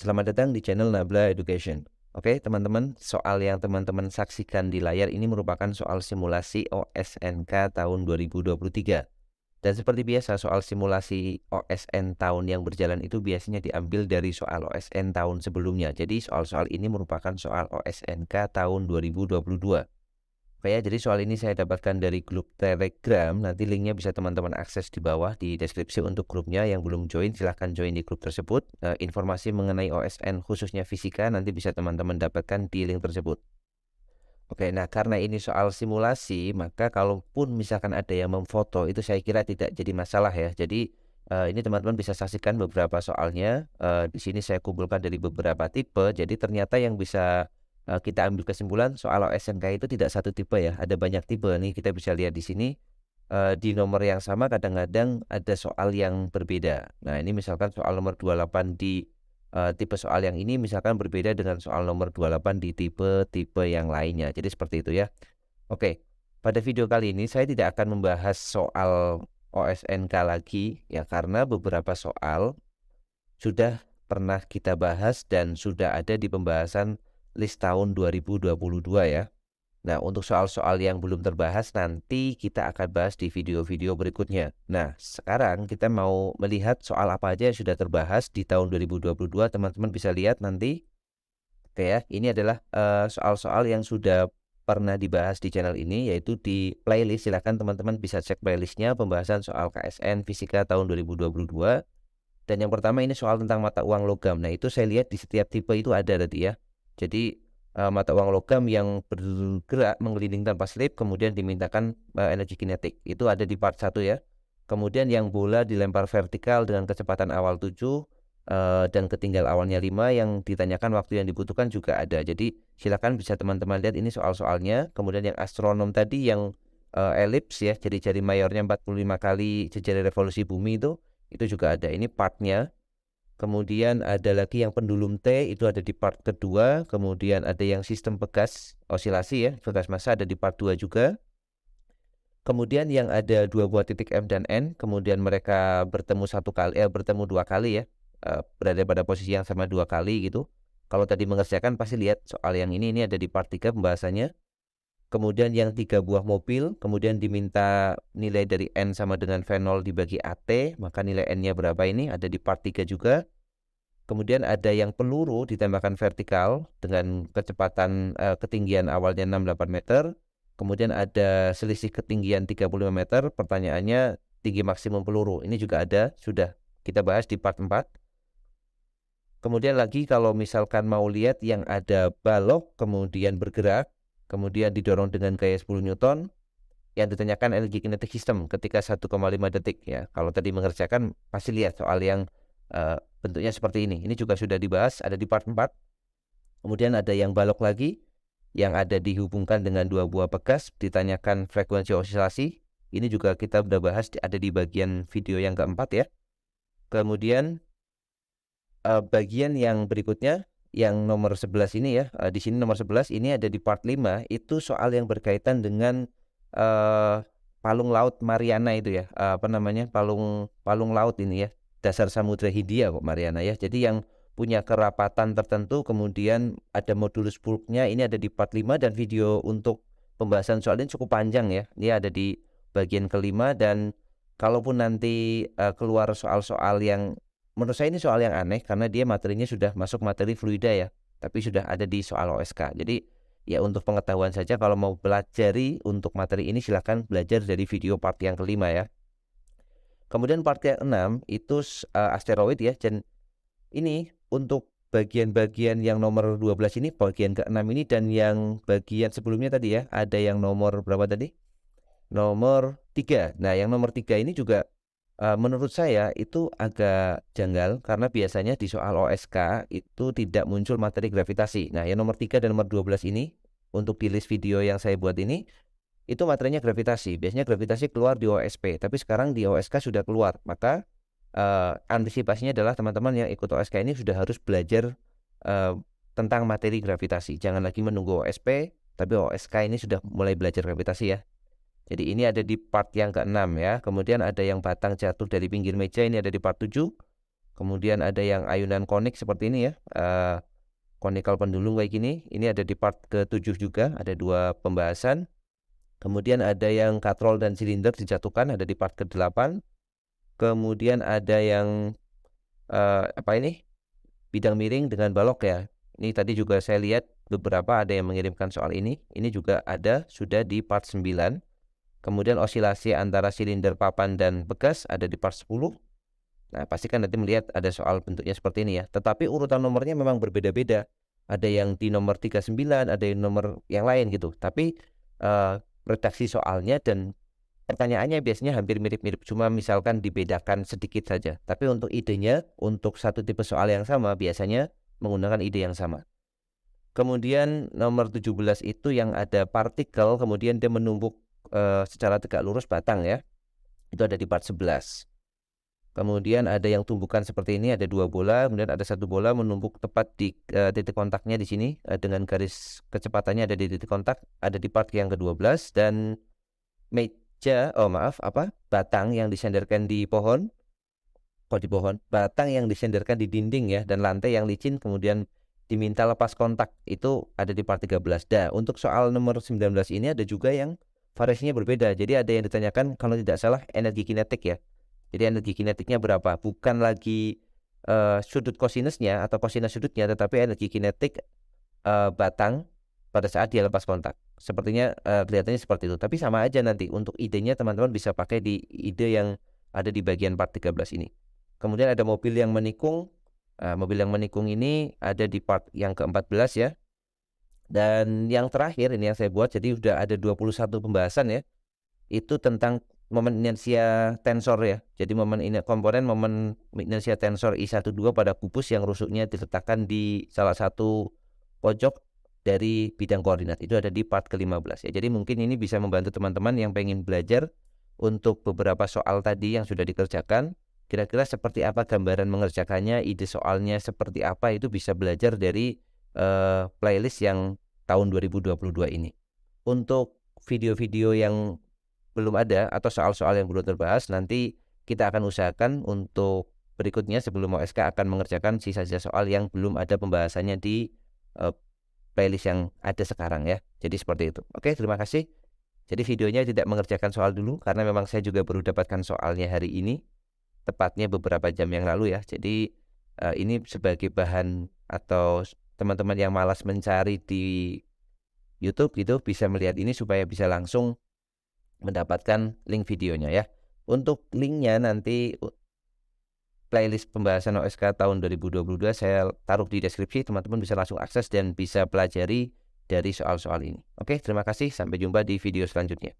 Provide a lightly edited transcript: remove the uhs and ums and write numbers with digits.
Selamat datang di channel Nabla Education. Oke, teman-teman, soal yang teman-teman saksikan di layar ini merupakan soal simulasi OSNK tahun 2023. Dan seperti biasa, soal simulasi OSN tahun yang berjalan itu biasanya diambil dari soal OSN tahun sebelumnya. Jadi soal-soal ini merupakan soal OSNK tahun 2022. Oke ya, jadi soal ini saya dapatkan dari grup Telegram. Nanti linknya bisa teman-teman akses di bawah di deskripsi untuk grupnya. Yang belum join silahkan join di grup tersebut. Informasi mengenai OSN khususnya fisika nanti bisa teman-teman dapatkan di link tersebut. Oke, nah karena ini soal simulasi, maka kalaupun misalkan ada yang memfoto itu saya kira tidak jadi masalah ya. Jadi ini teman-teman bisa saksikan beberapa soalnya. Di sini saya kumpulkan dari beberapa tipe. Jadi ternyata yang bisa kita ambil kesimpulan soal OSNK itu tidak satu tipe ya. Ada banyak tipe nih kita bisa lihat di sini. Di nomor yang sama kadang-kadang ada soal yang berbeda. Nah ini misalkan soal nomor 28 di tipe soal yang ini misalkan berbeda dengan soal nomor 28 di tipe-tipe yang lainnya. Jadi seperti itu ya. Oke, pada video kali ini saya tidak akan membahas soal OSNK lagi ya karena beberapa soal sudah pernah kita bahas dan sudah ada di pembahasan list tahun 2022 ya. Nah, untuk soal-soal yang belum terbahas nanti kita akan bahas di video-video berikutnya. Nah, sekarang kita mau melihat soal apa aja yang sudah terbahas di tahun 2022. Teman-teman bisa lihat nanti. Oke ya, ini adalah soal-soal yang sudah pernah dibahas di channel ini, yaitu di playlist. Silahkan teman-teman bisa cek playlistnya pembahasan soal KSN Fisika tahun 2022. Dan yang pertama ini soal tentang mata uang logam. Nah, itu saya lihat di setiap tipe itu ada tadi ya. Jadi mata uang logam yang bergerak mengelilingi tanpa slip kemudian dimintakan energi kinetik. Itu ada di part 1 ya. Kemudian yang bola dilempar vertikal dengan kecepatan awal 7 dan ketinggal awalnya 5 yang ditanyakan waktu yang dibutuhkan juga ada. Jadi silakan bisa teman-teman lihat ini soal-soalnya. Kemudian yang astronom tadi yang elips ya, jadi jari mayornya 45 kali jari revolusi bumi itu juga ada. Ini partnya. Kemudian ada lagi yang pendulum T itu ada di part kedua. Kemudian ada yang sistem pegas osilasi ya, pegas massa ada di part 2 juga. Kemudian yang ada dua buah titik M dan N, kemudian mereka bertemu bertemu dua kali ya, berada pada posisi yang sama dua kali gitu. Kalau tadi mengerjakan pasti lihat soal yang ini ada di part 3 pembahasannya. Kemudian yang 3 buah mobil, kemudian diminta nilai dari N sama dengan V0 dibagi AT, maka nilai N-nya berapa ini ada di part 3 juga. Kemudian ada yang peluru ditembakkan vertikal dengan kecepatan ketinggian awalnya 68 meter. Kemudian ada selisih ketinggian 35 meter. Pertanyaannya tinggi maksimum peluru. Ini juga ada, sudah kita bahas di part 4. Kemudian lagi kalau misalkan mau lihat yang ada balok kemudian bergerak, kemudian didorong dengan gaya 10 Newton, yang ditanyakan energi kinetik sistem ketika 1,5 detik ya. Kalau tadi mengerjakan pasti lihat soal yang bentuknya seperti ini. Ini juga sudah dibahas ada di part 4. Kemudian ada yang balok lagi yang ada dihubungkan dengan dua buah pegas ditanyakan frekuensi osilasi. Ini juga kita sudah bahas ada di bagian video yang keempat ya. Kemudian bagian yang berikutnya yang nomor 11 ini ya, di sini nomor 11 ini ada di part 5 itu soal yang berkaitan dengan palung laut Mariana itu ya, apa namanya, palung laut ini ya, dasar Samudra Hindia kok Mariana ya. Jadi yang punya kerapatan tertentu kemudian ada modulus bulknya ini ada di part 5 dan video untuk pembahasan soal ini cukup panjang ya. Ini ada di bagian kelima dan kalaupun nanti keluar soal-soal yang menurut saya ini soal yang aneh karena dia materinya sudah masuk materi fluida ya, tapi sudah ada di soal OSK. Jadi ya untuk pengetahuan saja kalau mau pelajari untuk materi ini silahkan belajar dari video part yang kelima ya. Kemudian part yang 6 itu asteroid ya, dan ini untuk bagian-bagian yang nomor 12 ini bagian ke-6 ini dan yang bagian sebelumnya tadi ya, ada yang nomor berapa tadi? Nomor 3. Nah, yang nomor 3 ini juga menurut saya itu agak janggal karena biasanya di soal OSK itu tidak muncul materi gravitasi. Nah, yang nomor 3 dan nomor 12 ini untuk di list video yang saya buat ini itu materinya gravitasi. Biasanya gravitasi keluar di OSP, tapi sekarang di OSK sudah keluar. Maka antisipasinya adalah teman-teman yang ikut OSK ini sudah harus belajar tentang materi gravitasi. Jangan lagi menunggu OSP, tapi OSK ini sudah mulai belajar gravitasi ya. Jadi ini ada di part yang ke-6 ya. Kemudian ada yang batang jatuh dari pinggir meja, ini ada di part 7. Kemudian ada yang ayunan konik seperti ini ya, konikal pendulum kayak gini. Ini ada di part ke-7 juga, ada 2 pembahasan. Kemudian ada yang katrol dan silinder dijatuhkan, ada di part ke-8. Kemudian ada yang apa ini? Bidang miring dengan balok ya. Ini tadi juga saya lihat beberapa ada yang mengirimkan soal ini. Ini juga ada sudah di part 9. Kemudian osilasi antara silinder papan dan bekas ada di part 10. Nah, pastikan nanti melihat ada soal bentuknya seperti ini ya. Tetapi urutan nomornya memang berbeda-beda. Ada yang di nomor 39, ada yang nomor yang lain gitu. Tapi redaksi soalnya dan pertanyaannya biasanya hampir mirip-mirip, cuma misalkan dibedakan sedikit saja. Tapi untuk idenya, untuk satu tipe soal yang sama, biasanya menggunakan ide yang sama. Kemudian nomor 17 itu yang ada partikel, kemudian dia menumpuk secara tegak lurus batang ya. Itu ada di part 11. Kemudian ada yang tumbukan seperti ini, ada 2 bola, kemudian ada 1 bola menumpuk tepat di titik kontaknya di sini, dengan garis kecepatannya ada di titik kontak, ada di part yang ke-12. Dan batang yang disandarkan di pohon, batang yang disandarkan di dinding ya, dan lantai yang licin kemudian diminta lepas kontak, itu ada di part 13. Nah, untuk soal nomor 19 ini ada juga yang variasinya berbeda. Jadi ada yang ditanyakan kalau tidak salah energi kinetik ya. Jadi energi kinetiknya berapa? Bukan lagi sudut kosinusnya atau kosinus sudutnya, tetapi energi kinetik batang pada saat dia lepas kontak. Sepertinya kelihatannya seperti itu. Tapi sama aja nanti untuk idenya teman-teman bisa pakai di ide yang ada di bagian part 13 ini. Kemudian ada mobil yang menikung. Mobil yang menikung ini ada di part yang ke-14 ya. Dan yang terakhir ini yang saya buat, jadi sudah ada 21 pembahasan ya. Itu tentang momen inersia tensor ya. Jadi komponen momen inersia tensor I12 pada kubus yang rusuknya diletakkan di salah satu pojok dari bidang koordinat. Itu ada di part ke-15 ya. Jadi mungkin ini bisa membantu teman-teman yang pengen belajar untuk beberapa soal tadi yang sudah dikerjakan. Kira-kira seperti apa gambaran mengerjakannya, ide soalnya seperti apa, itu bisa belajar dari playlist yang tahun 2022 ini. Untuk video-video yang belum ada atau soal-soal yang belum terbahas, nanti kita akan usahakan untuk berikutnya sebelum OSK akan mengerjakan sisa-sisa soal yang belum ada pembahasannya di playlist yang ada sekarang ya. Jadi seperti itu. Oke, terima kasih. Jadi videonya tidak mengerjakan soal dulu karena memang saya juga baru dapatkan soalnya hari ini, tepatnya beberapa jam yang lalu ya. Jadi ini sebagai bahan atau teman-teman yang malas mencari di YouTube gitu bisa melihat ini supaya bisa langsung mendapatkan link videonya ya. Untuk linknya nanti playlist pembahasan OSK tahun 2022 saya taruh di deskripsi, teman-teman bisa langsung akses dan bisa pelajari dari soal-soal ini. Oke, terima kasih, sampai jumpa di video selanjutnya.